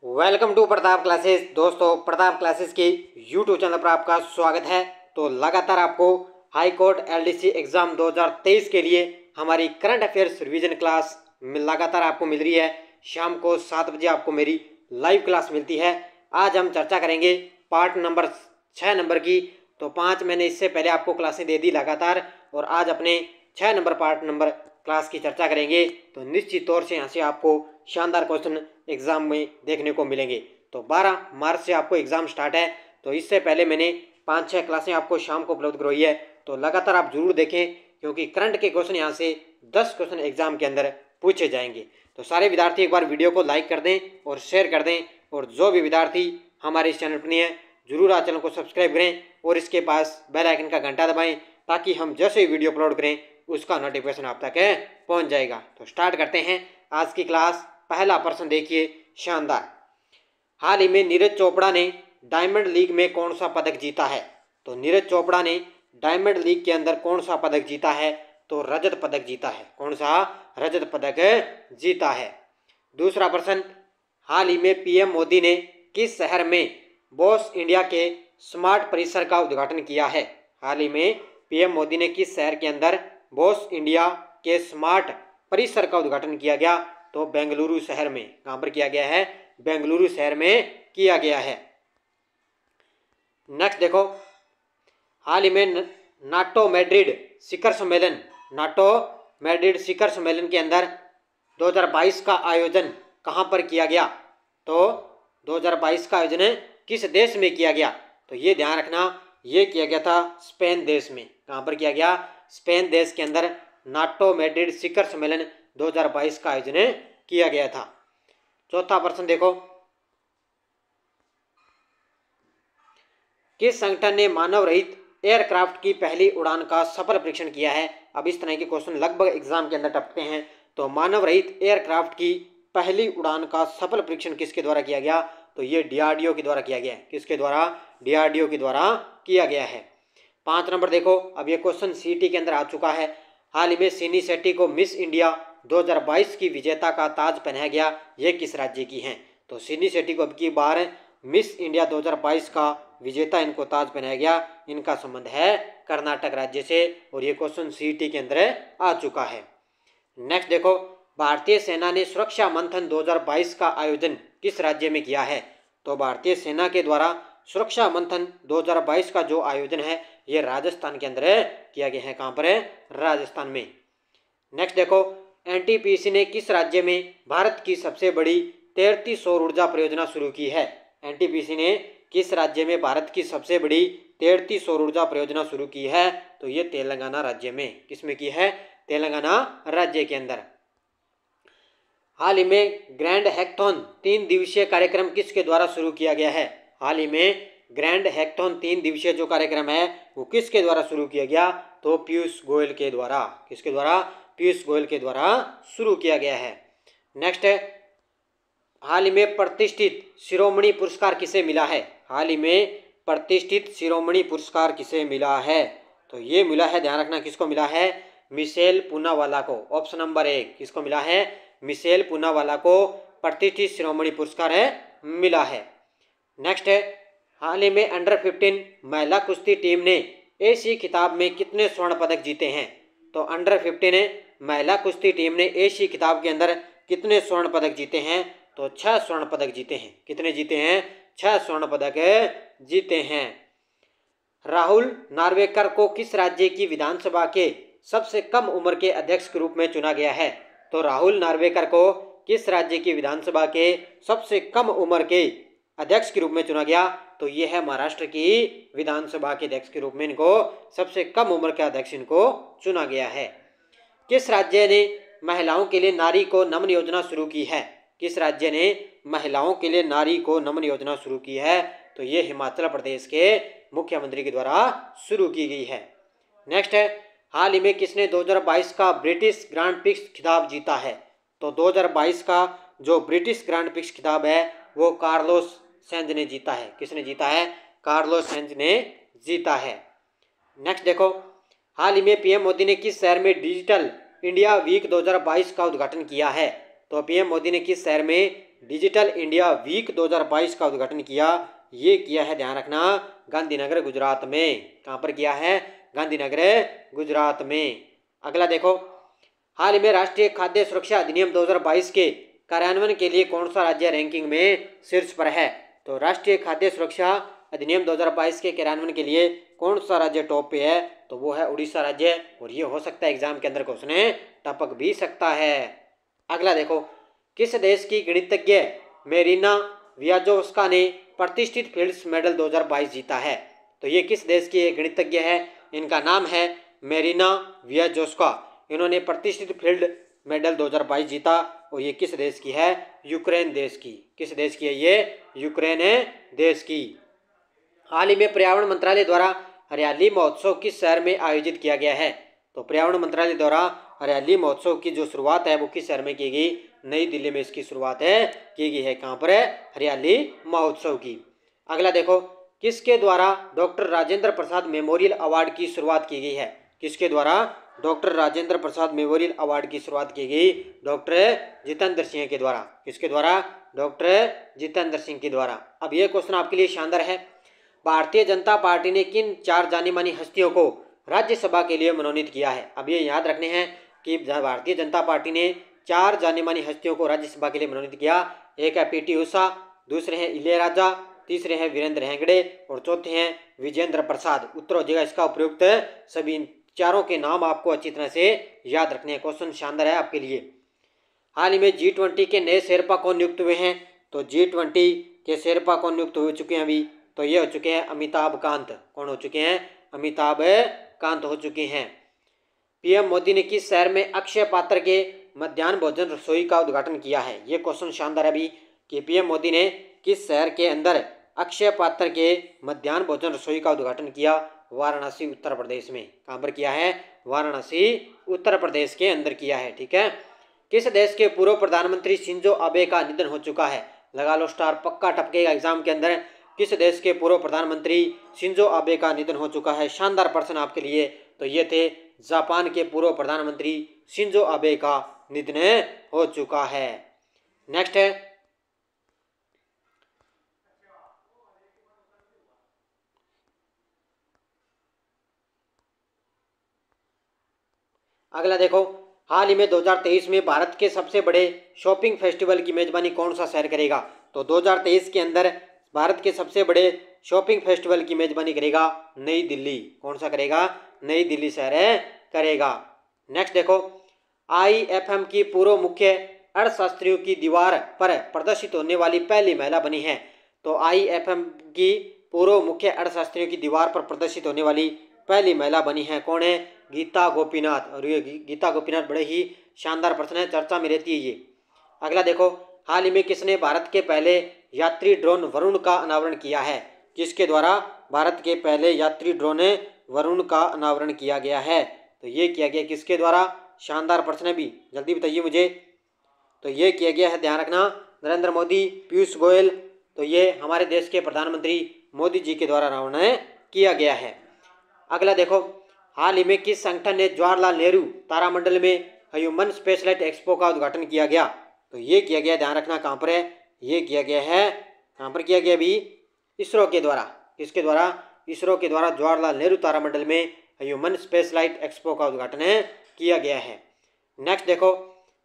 Welcome to Pratap classes. दोस्तों, Pratap classes की YouTube channel पर आपका स्वागत है। तो लगातार आपको हाई कोर्ट एलडीसी एग्जाम 2023 के लिए हमारी करंट अफेयर्स रिवीजन क्लास लगातार आपको मिल रही है। शाम को 7 बजे आपको मेरी लाइव क्लास मिलती है। आज हम चर्चा करेंगे पार्ट नंबर 6 नंबर की। तो 5 मैंने इससे पहले आपको क्लासें दे दी लगातार, और आज अपने 6 नंबर पार्ट नंबर क्लास की चर्चा करेंगे। तो निश्चित तौर से यहाँ से आपको शानदार क्वेश्चन एग्जाम में देखने को मिलेंगे। तो 12 मार्च से आपको एग्जाम स्टार्ट है। तो इससे पहले मैंने 5-6 क्लासें आपको शाम को उपलब्ध करवाई है। तो लगातार आप जरूर देखें, क्योंकि करंट के क्वेश्चन यहाँ से 10 क्वेश्चन एग्जाम के अंदर पूछे जाएंगे। तो सारे विद्यार्थी एक बार वीडियो को लाइक कर दें और शेयर कर दें, और जो भी विद्यार्थी हमारे इस चैनल पर नहीं है जरूर आज चैनल को सब्सक्राइब करें और इसके पास बेल आइकन का घंटा दबाएं, ताकि हम जैसे ही वीडियो अपलोड करें उसका नोटिफिकेशन आप तक पहुंच जाएगा। तो स्टार्ट करते हैं आज की क्लास। पहला प्रश्न देखिए, शानदार। हाल ही में नीरज चोपड़ा ने डायमंड लीग में कौन सा पदक जीता है? तो नीरज चोपड़ा ने डायमंड लीग के अंदर कौन सा पदक जीता है? तो रजत पदक जीता है। कौन सा? रजत पदक जीता है। दूसरा प्रश्न, हाल ही में पीएम मोदी ने किस शहर में बॉस इंडिया के स्मार्ट परिसर का उद्घाटन किया है? हाल ही में पीएम मोदी ने किस शहर के अंदर बॉस इंडिया के स्मार्ट परिसर का उद्घाटन किया गया? तो बेंगलुरु शहर में। कहां पर किया गया है? बेंगलुरु शहर में किया गया है। नेक्स्ट देखो, हाल ही में नाटो मैड्रिड शिखर सम्मेलन के अंदर 2022 का आयोजन कहां पर किया गया? तो 2022 का आयोजन किस देश में किया गया? तो ये ध्यान रखना, ये किया गया था स्पेन देश में। कहां पर किया गया? स्पेन देश के अंदर नाटो मैड्रिड शिखर सम्मेलन 2022 का आयोजन किया गया था। चौथा प्रश्न देखो, किस संगठन ने मानव रहित एयरक्राफ्ट की पहली उड़ान का सफल परीक्षण किया है? अब इस तरह के क्वेश्चन लगभग एग्जाम के अंदर टपकते हैं। तो मानव रहित एयरक्राफ्ट की पहली उड़ान का सफल परीक्षण किसके द्वारा किया गया? तो ये डीआरडीओ के द्वारा किया गया है। किसके द्वारा? डीआरडीओ के द्वारा किया गया है। 5 नंबर देखो, अब ये क्वेश्चन सीटी के अंदर आ चुका है। हाल ही में सिनी शेट्टी को मिस इंडिया 2022 की विजेता का ताज पहनाया गया। ये किस राज्य की हैं? तो सिनी शेट्टी को अब की बार मिस इंडिया 2022 का विजेता इनको ताज पहनाया गया। इनका संबंध है कर्नाटक राज्य से, और ये क्वेश्चन सीटी के अंदर आ चुका है। नेक्स्ट देखो, भारतीय सेना ने सुरक्षा मंथन 2022 का आयोजन किस राज्य में किया है? तो भारतीय सेना के द्वारा सुरक्षा मंथन 2022 का जो आयोजन है ये राजस्थान के अंदर किया गया है। कहां पर है? राजस्थान में। नेक्स्ट देखो, एनटीपीसी ने किस राज्य में भारत की सबसे बड़ी तैरती सौर ऊर्जा परियोजना शुरू की है? एनटीपीसी ने किस राज्य में भारत की सबसे बड़ी तैरती सौर ऊर्जा परियोजना शुरू की है? तो ये तेलंगाना राज्य में। किसमें की है? तेलंगाना राज्य के अंदर। हाल ही में ग्रैंड हैकथॉन 3 दिवसीय कार्यक्रम किसके द्वारा शुरू किया गया है? हाल ही में ग्रैंड हैकथॉन 3 दिवसीय जो कार्यक्रम है वो किसके द्वारा शुरू किया गया? तो पीयूष गोयल के द्वारा। किसके द्वारा? पीयूष गोयल के द्वारा शुरू किया गया है। नेक्स्ट है, हाल ही में प्रतिष्ठित शिरोमणि पुरस्कार किसे मिला है? हाल ही में प्रतिष्ठित शिरोमणि पुरस्कार किसे मिला है? तो ये मिला है, ध्यान रखना, किसको मिला है? मिशेल पूनावाला को। ऑप्शन नंबर 1 किसको मिला है? मिशेल पूनावाला को प्रतिष्ठित शिरोमणि पुरस्कार मिला है। नेक्स्ट है, हाल ही में अंडर 15 महिला कुश्ती टीम ने एशियाई खिताब में कितने स्वर्ण पदक जीते हैं? तो अंडर 15 महिला कुश्ती टीम ने एशियाई खिताब के अंदर कितने स्वर्ण पदक जीते हैं? तो 6 स्वर्ण पदक जीते हैं। कितने जीते हैं? 6 स्वर्ण पदक जीते हैं। राहुल नार्वेकर को किस राज्य की विधानसभा के सबसे कम उम्र के अध्यक्ष के रूप में चुना गया है? तो राहुल नार्वेकर को किस राज्य की विधानसभा के सबसे कम उम्र के अध्यक्ष के रूप में चुना गया? तो ये है महाराष्ट्र की विधानसभा के अध्यक्ष के रूप में इनको सबसे कम उम्र के अध्यक्ष इनको चुना गया है। किस राज्य ने महिलाओं के लिए नारी को नमन योजना शुरू की है? किस राज्य ने महिलाओं के लिए नारी को नमन योजना शुरू की है? तो ये हिमाचल प्रदेश के मुख्यमंत्री के द्वारा शुरू की गई है। नेक्स्ट है, हाल ही में किसने 2022 का ब्रिटिश ग्रांड प्रिक्स खिताब जीता है? तो 2022 का जो ब्रिटिश ग्रांड प्रिक्स खिताब है वो कार्लोस सेंज ने जीता है। किसने जीता है? कार्लोस सेंज ने जीता है। नेक्स्ट देखो, हाल ही में पीएम मोदी ने किस शहर में डिजिटल इंडिया वीक 2022 का उद्घाटन किया है? तो पीएम मोदी ने किस शहर में डिजिटल इंडिया वीक 2022 का उद्घाटन किया? ये किया है, ध्यान रखना, गांधीनगर गुजरात में। कहाँ पर किया है? गांधीनगर गुजरात में। अगला देखो, हाल ही में राष्ट्रीय खाद्य सुरक्षा अधिनियम 2022 के कार्यान्वयन के लिए कौन सा राज्य रैंकिंग में शीर्ष पर है? तो राष्ट्रीय खाद्य सुरक्षा अधिनियम 2022 के कार्यान्वयन के लिए कौन सा राज्य टॉप पे है? तो वो है उड़ीसा राज्य। और ये हो सकता है एग्जाम के अंदर क्वेश्चन टपक भी सकता है। अगला देखो, किस देश की गणितज्ञ मेरिना वियाजोव्स्का ने प्रतिष्ठित फील्ड्स मेडल 2022 जीता है? तो ये किस देश की गणितज्ञ है? इनका नाम है मेरिना वियाजोव्स्का। इन्होंने प्रतिष्ठित फील्ड मेडल 2022 जीता और ये किस देश की है? यूक्रेन देश की। किस देश की है ये? यूक्रेन देश की। हाल ही में पर्यावरण मंत्रालय द्वारा हरियाली महोत्सव किस शहर में आयोजित किया गया है? तो पर्यावरण मंत्रालय द्वारा हरियाली महोत्सव की जो शुरुआत है वो किस शहर में की गई? नई दिल्ली में इसकी शुरुआत की गई है। कहाँ पर है? हरियाली महोत्सव की। अगला देखो, किसके द्वारा doctor Rajendra Prasad memorial award की शुरुआत की गई है? किसके द्वारा doctor Rajendra Prasad memorial award की शुरुआत की गई? डॉक्टर जितेंद्र सिंह के द्वारा। किसके द्वारा? डॉक्टर जितेंद्र सिंह के द्वारा। अब यह क्वेश्चन आपके लिए शानदार है। भारतीय जनता पार्टी ने किन 4 जानी मानी हस्तियों को राज्यसभा के लिए मनोनीत किया है? अब ये याद रखने हैं कि भारतीय जनता पार्टी ने 4 जानी मानी हस्तियों को राज्यसभा के लिए मनोनीत किया। एक है पीटी उषा, दूसरे हैं इलैयाराजा, तीसरे हैं वीरेंद्र हेगड़े और चौथे हैं विजेंद्र प्रसाद। उत्तर हो जाएगा इसका उपयुक्त। सभी चारों के नाम आपको अच्छी तरह से याद रखने हैं। क्वेश्चन शानदार है आपके लिए। हाल ही में G20 के नए शेरपा कौन नियुक्त हुए हैं? तो G20 के शेरपा कौन नियुक्त हो चुके हैं अभी? तो ये हो चुके हैं अमिताभ कांत। कौन हो चुके हैं? अमिताभ कांत हो चुके हैं। पीएम मोदी ने किस शहर में अक्षय पात्र के मध्याह्न भोजन रसोई का उद्घाटन किया है? ये क्वेश्चन शानदार है अभी कि पीएम मोदी ने किस शहर के अंदर अक्षय पात्र के मध्याह्न भोजन रसोई का उद्घाटन किया? वाराणसी उत्तर प्रदेश में। कहाँ पर किया है? वाराणसी उत्तर प्रदेश के अंदर किया है। ठीक है। किस देश के पूर्व प्रधानमंत्री शिंजो आबे का निधन हो चुका है? लगा लो स्टार, पक्का टपकेगा एग्जाम के अंदर। किस देश के पूर्व प्रधानमंत्री शिंजो आबे का निधन हो चुका है? शानदार प्रश्न आपके लिए। तो ये थे जापान के पूर्व प्रधानमंत्री शिंजो आबे का निधन हो चुका है। नेक्स्ट है, अगला देखो, हाल ही में 2023 में भारत के सबसे बड़े शॉपिंग फेस्टिवल की मेजबानी कौन सा शहर करेगा? तो 2023 के अंदर भारत के सबसे बड़े शॉपिंग फेस्टिवल की मेजबानी करेगा नई दिल्ली। कौन सा करेगा? नई दिल्ली शहर करेगा। नेक्स्ट देखो, IFM की पूर्व मुख्य अर्थशास्त्रियों की दीवार पर प्रदर्शित होने वाली पहली महिला बनी है। तो IFM की पूर्व मुख्य अर्थशास्त्रियों की दीवार पर प्रदर्शित होने वाली पहली महिला बनी है। कौन है? गीता गोपीनाथ। और ये गीता गोपीनाथ बड़े ही शानदार प्रश्न है, चर्चा में रहती है ये। अगला देखो, हाल ही में किसने भारत के पहले यात्री ड्रोन वरुण का अनावरण किया है? किसके द्वारा भारत के पहले यात्री ड्रोन वरुण का अनावरण किया गया है? तो ये किया गया किसके द्वारा? शानदार प्रश्न है भी, जल्दी बताइए मुझे। तो ये किया गया है, ध्यान रखना, नरेंद्र मोदी, पीयूष गोयल। तो ये हमारे देश के प्रधानमंत्री मोदी जी के द्वारा अनावरण किया गया है। अगला देखो, हाल ही में किस संगठन ने जवाहरलाल नेहरू तारामंडल में ह्यूमन स्पेसलाइट एक्सपो का उद्घाटन किया गया? तो ये किया गया, ध्यान रखना, कहाँ पर है? ये किया गया है, कहाँ पर किया गया अभी? इसरो के द्वारा। किसके द्वारा? इसरो के द्वारा जवाहरलाल नेहरू तारामंडल में ह्यूमन स्पेसलाइट एक्सपो का उद्घाटन किया गया है। नेक्स्ट देखो,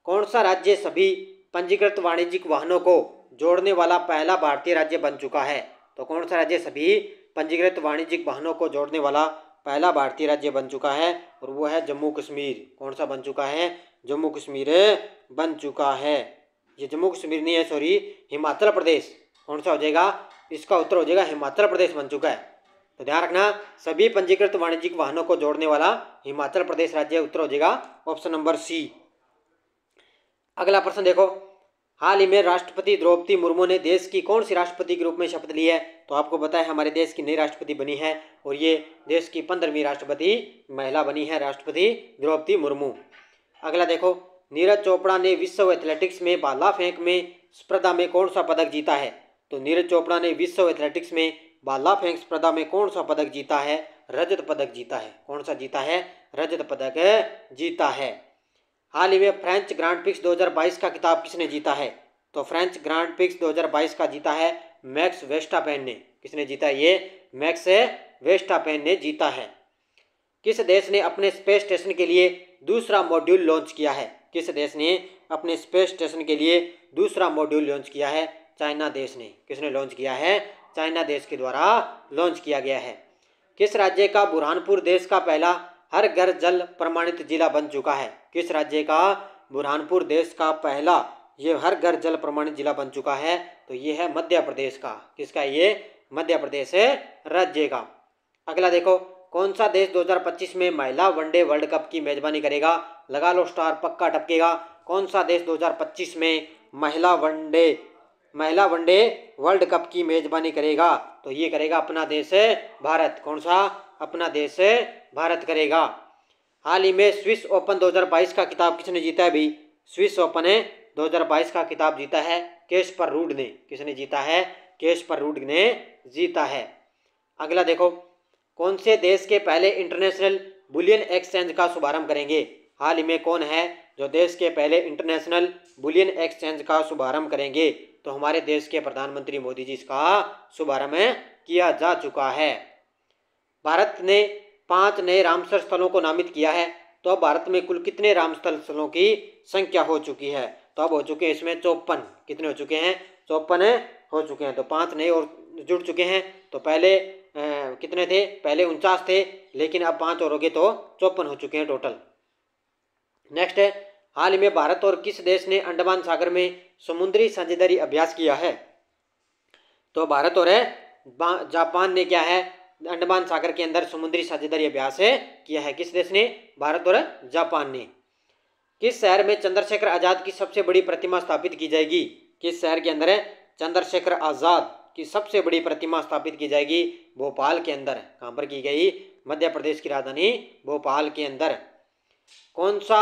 कौन सा राज्य सभी पंजीकृत वाणिज्यिक वाहनों को जोड़ने वाला पहला भारतीय राज्य बन चुका है? तो कौन सा राज्य सभी पंजीकृत वाणिज्यिक वाहनों को जोड़ने वाला पहला भारतीय राज्य बन चुका है? और वो है जम्मू कश्मीर। कौन सा बन चुका है? जम्मू कश्मीर बन चुका है। ये जम्मू कश्मीर नहीं है, सॉरी, हिमाचल प्रदेश। कौन सा हो जाएगा? इसका उत्तर हो जाएगा हिमाचल प्रदेश बन चुका है। तो ध्यान रखना, सभी पंजीकृत वाणिज्यिक वाहनों को जोड़ने वाला हिमाचल प्रदेश राज्य। उत्तर हो जाएगा ऑप्शन नंबर सी। अगला प्रश्न देखो, हाल ही में राष्ट्रपति द्रौपदी मुर्मू ने देश की कौन सी राष्ट्रपति के रूप में शपथ ली है? तो आपको पता है हमारे देश की नई राष्ट्रपति बनी है और ये देश की 15वीं राष्ट्रपति महिला बनी है, राष्ट्रपति द्रौपदी मुर्मू। अगला देखो, नीरज चोपड़ा ने विश्व एथलेटिक्स में भाला फेंक में स्पर्धा में कौन सा पदक जीता है? तो नीरज चोपड़ा ने विश्व एथलेटिक्स में भाला फेंक स्पर्धा में कौन सा पदक जीता है? रजत पदक जीता है। कौन सा जीता है? रजत पदक जीता है। हाल ही में फ्रेंच ग्रांड प्रिक्स 2022 का खिताब किसने जीता है? तो फ्रेंच ग्रांड प्रिक्स 2022 का जीता है मैक्स वेस्टापेन ने। किसने जीता? ये मैक्स वेस्टापेन ने जीता है। किस देश ने अपने स्पेस स्टेशन के लिए दूसरा मॉड्यूल लॉन्च किया है? किस देश ने अपने स्पेस स्टेशन के लिए दूसरा मॉड्यूल लॉन्च किया है? चाइना देश ने। किसने लॉन्च किया है? चाइना देश के द्वारा लॉन्च किया गया है। किस राज्य का बुरहानपुर देश का पहला हर घर जल प्रमाणित जिला बन चुका है? किस राज्य का बुरहानपुर देश का पहला ये हर घर जल प्रमाणित जिला बन चुका है? तो ये है मध्य प्रदेश का। किसका? ये मध्य प्रदेश है राज्य का। अगला देखो, कौन सा देश 2025 में महिला वनडे वर्ल्ड कप की मेजबानी करेगा? लगा लो स्टार, पक्का टपकेगा। कौन सा देश 2025 में महिला वनडे वर्ल्ड कप की मेजबानी करेगा? तो ये करेगा अपना देश है भारत। कौन सा? अपना देश है भारत करेगा। हाल ही में स्विस ओपन 2022 का खिताब किसने जीता है भाई? स्विस ओपन 2022 का खिताब जीता है कैस्पर रूड ने। किसने जीता है? कैस्पर रूड ने जीता है। अगला देखो, कौन से देश के पहले इंटरनेशनल बुलियन एक्सचेंज का शुभारंभ करेंगे? हाल ही में कौन है जो देश के पहले इंटरनेशनल बुलियन एक्सचेंज का शुभारंभ करेंगे? तो हमारे देश के प्रधानमंत्री मोदी जी इसका शुभारंभ किया जा चुका है। भारत ने 5 नए रामसर स्थलों को नामित किया है। तो अब भारत में कुल कितने रामस्थल स्थलों की संख्या हो चुकी है? तो अब हो चुके हैं इसमें 54। कितने हो चुके हैं? 54 हो चुके हैं। तो 5 नए और जुड़ चुके हैं। तो पहले कितने थे? पहले 49 थे, लेकिन अब 5 और हो गए तो 54 हो चुके हैं टोटल। नेक्स्ट है, हाल ही में भारत और किस देश ने अंडमान सागर में समुद्री साझेदारी अभ्यास किया है? तो भारत और जापान ने क्या है? अंडमान सागर के अंदर समुद्री साझेदारी अभ्यास किया है। किस देश ने? भारत और जापान ने। किस शहर में चंद्रशेखर आजाद की सबसे बड़ी प्रतिमा स्थापित की जाएगी? किस शहर के अंदर चंद्रशेखर आजाद की सबसे बड़ी प्रतिमा स्थापित की जाएगी? भोपाल के अंदर। कहां पर की गई? मध्य प्रदेश की राजधानी भोपाल के अंदर। कौन सा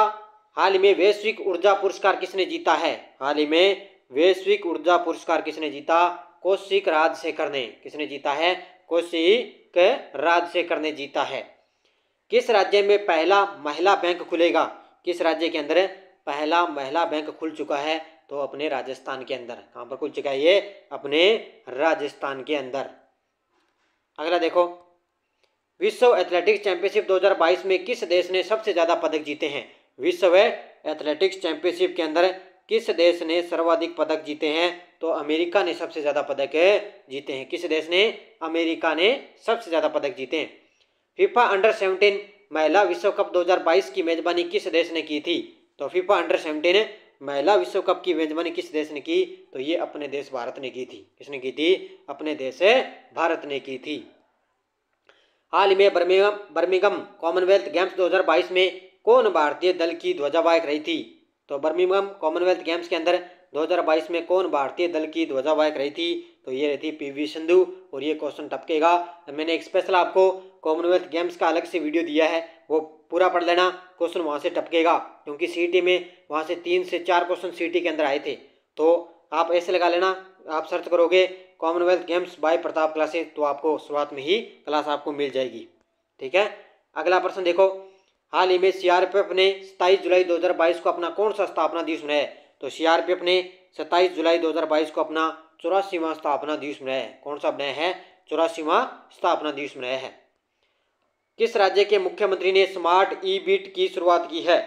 हाल ही में वैश्विक ऊर्जा पुरस्कार किसने जीता है? हाल ही में वैश्विक ऊर्जा पुरस्कार किसने जीता? कौशिक राजशेखर ने। किसने जीता है? कौशिक राजशेखर ने जीता है। किस राज्य में पहला महिला बैंक खुलेगा? किस राज्य के अंदर पहला महिला बैंक खुल चुका है? तो अपने राजस्थान के अंदर। कहां पर खुल चुका है ये? अपने राजस्थान के अंदर। अगला देखो, विश्व एथलेटिक्स चैंपियनशिप 2022 में किस देश ने सबसे ज्यादा पदक जीते हैं? विश्व एथलेटिक्स चैंपियनशिप के अंदर किस देश ने सर्वाधिक पदक जीते हैं? तो अमेरिका ने सबसे ज्यादा पदक जीते हैं। किस देश ने? अमेरिका ने सबसे ज्यादा पदक जीते हैं। फीफा अंडर 17 महिला विश्व कप 2022 की मेजबानी किस देश ने की थी? तो फीफा अंडर 17 महिला विश्व कप की मेजबानी किस देश ने की? तो ये अपने देश भारत ने की थी। किसने की थी? अपने देश भारत ने की थी। हाल ही में बर्मिंघम कॉमनवेल्थ गेम्स 2022 में कौन भारतीय दल की ध्वजावाहक रही थी? तो बर्मिंघम कॉमनवेल्थ गेम्स के अंदर 2022 में कौन भारतीय दल की ध्वजावाहक रही थी? तो ये रहती पीवी सिंधु। और ये क्वेश्चन टपकेगा। मैंने एक स्पेशल आपको कॉमनवेल्थ गेम्स का अलग से वीडियो दिया है, वो पूरा पढ़ लेना, क्वेश्चन वहाँ से टपकेगा। क्योंकि सीईटी में वहाँ से 3 से 4 क्वेश्चन सीईटी के अंदर आए थे। तो आप ऐसे लगा लेना, आप सर्च करोगे Commonwealth games by Pratap classes, तो आपको शुरुआत में ही क्लास आपको मिल जाएगी। ठीक है। अगला प्रश्न देखो, हाल ही में सीआरपीएफ ने 27 जुलाई 2022 को अपना कौन सा स्थापना दिवस मनाया? तो सीआरपीएफ ने 27 जुलाई 2022 को अपना 84वां स्थापना दिवस मनाया है। कौन सा बनाया है? 84वां स्थापना दिवस मनाया है। किस राज्य के मुख्यमंत्री ने स्मार्ट ई बीट की शुरुआत की है?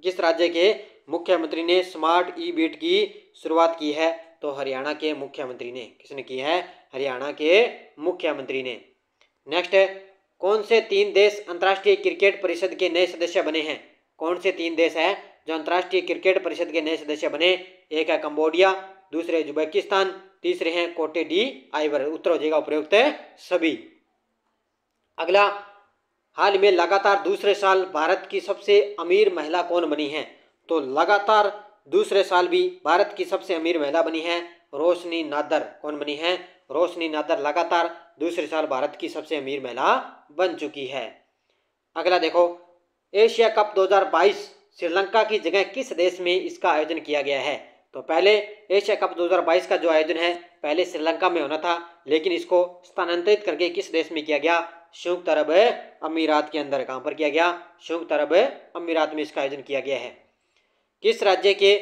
किस राज्य के मुख्यमंत्री ने स्मार्ट ई बीट की शुरुआत की है? तो हरियाणा के मुख्यमंत्री ने। किसने की है? हरियाणा के मुख्यमंत्री ने। नेक्स्ट है, कौन से 3 देश अंतर्राष्ट्रीय क्रिकेट परिषद के नए सदस्य बने हैं? कौन से 3 देश हैं जो अंतर्राष्ट्रीय क्रिकेट परिषद के नए सदस्य बने? एक है कंबोडिया, दूसरे उज्बेकिस्तान, तीसरे हैं कोटे डी आइवर। उत्तर हो जाएगा उपयुक्त सभी। अगला, हाल में लगातार दूसरे साल भारत की सबसे अमीर महिला कौन बनी है? तो लगातार दूसरे साल भी भारत की सबसे अमीर महिला बनी है रोशनी नादर। कौन बनी है? रोशनी नादर लगातार दूसरे साल भारत की सबसे अमीर महिला बन चुकी है। अगला देखो, एशिया कप 2022 श्रीलंका की जगह किस देश में इसका आयोजन किया गया है? तो पहले एशिया कप 2022 का जो आयोजन है पहले श्रीलंका में होना था, लेकिन इसको स्थानांतरित करके किस देश में किया गया? संयुक्त अरब अमीरात के अंदर। कहां पर किया गया? संयुक्त अरब अमीरात में इसका आयोजन किया गया है। किस राज्य के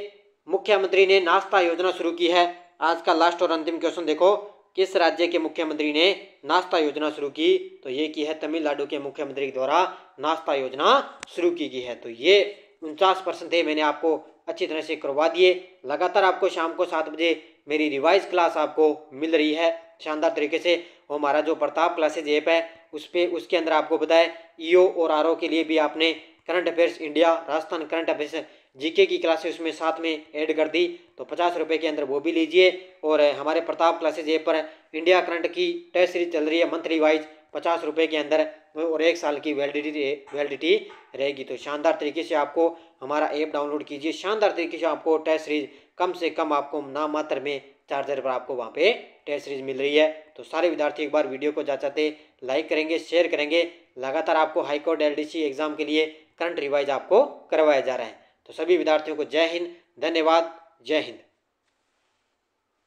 मुख्यमंत्री ने नाश्ता योजना शुरू की है। आज का लास्ट और अंतिम क्वेश्चन देखो, किस राज्य के मुख्यमंत्री ने नाश्ता योजना शुरू की? तो ये की है तमिलनाडु के मुख्यमंत्री के द्वारा नाश्ता योजना शुरू की गई है। तो ये 49% थे, मैंने आपको अच्छी तरह से करवा दिए। लगातार आपको शाम को 7 बजे मेरी रिवाइज क्लास आपको मिल रही है शानदार तरीके से। वो हमारा जो प्रताप क्लासेज ऐप है उसके अंदर आपको बताए ईओ और आरओ के लिए भी आपने current affairs India, Rajasthan current affairs, GK की क्लासेस उसमें साथ में ऐड कर दी। तो 50 रुपये के अंदर वो भी लीजिए। और हमारे प्रताप क्लासेज ऐप पर इंडिया करंट की टेस्ट सीरीज चल रही है मंथली वाइज 50 रुपये के अंदर, और 1 साल की वैलिडिटी रहेगी। तो शानदार तरीके से आपको हमारा ऐप डाउनलोड कीजिए। शानदार तरीके से आपको टेस्ट सीरीज कम से कम आपको नाम मात्र में चार्जर पर आपको वहाँ पे टेस्ट सीरीज मिल रही है। तो सारे विद्यार्थी एक बार वीडियो को जाते लाइक करेंगे, शेयर करेंगे। लगातार आपको हाईकोर्ट एलडीसी एग्जाम के लिए करंट रिवाइज आपको करवाया जा रहा है। तो सभी विद्यार्थियों को जय हिंद, धन्यवाद, जय हिंद।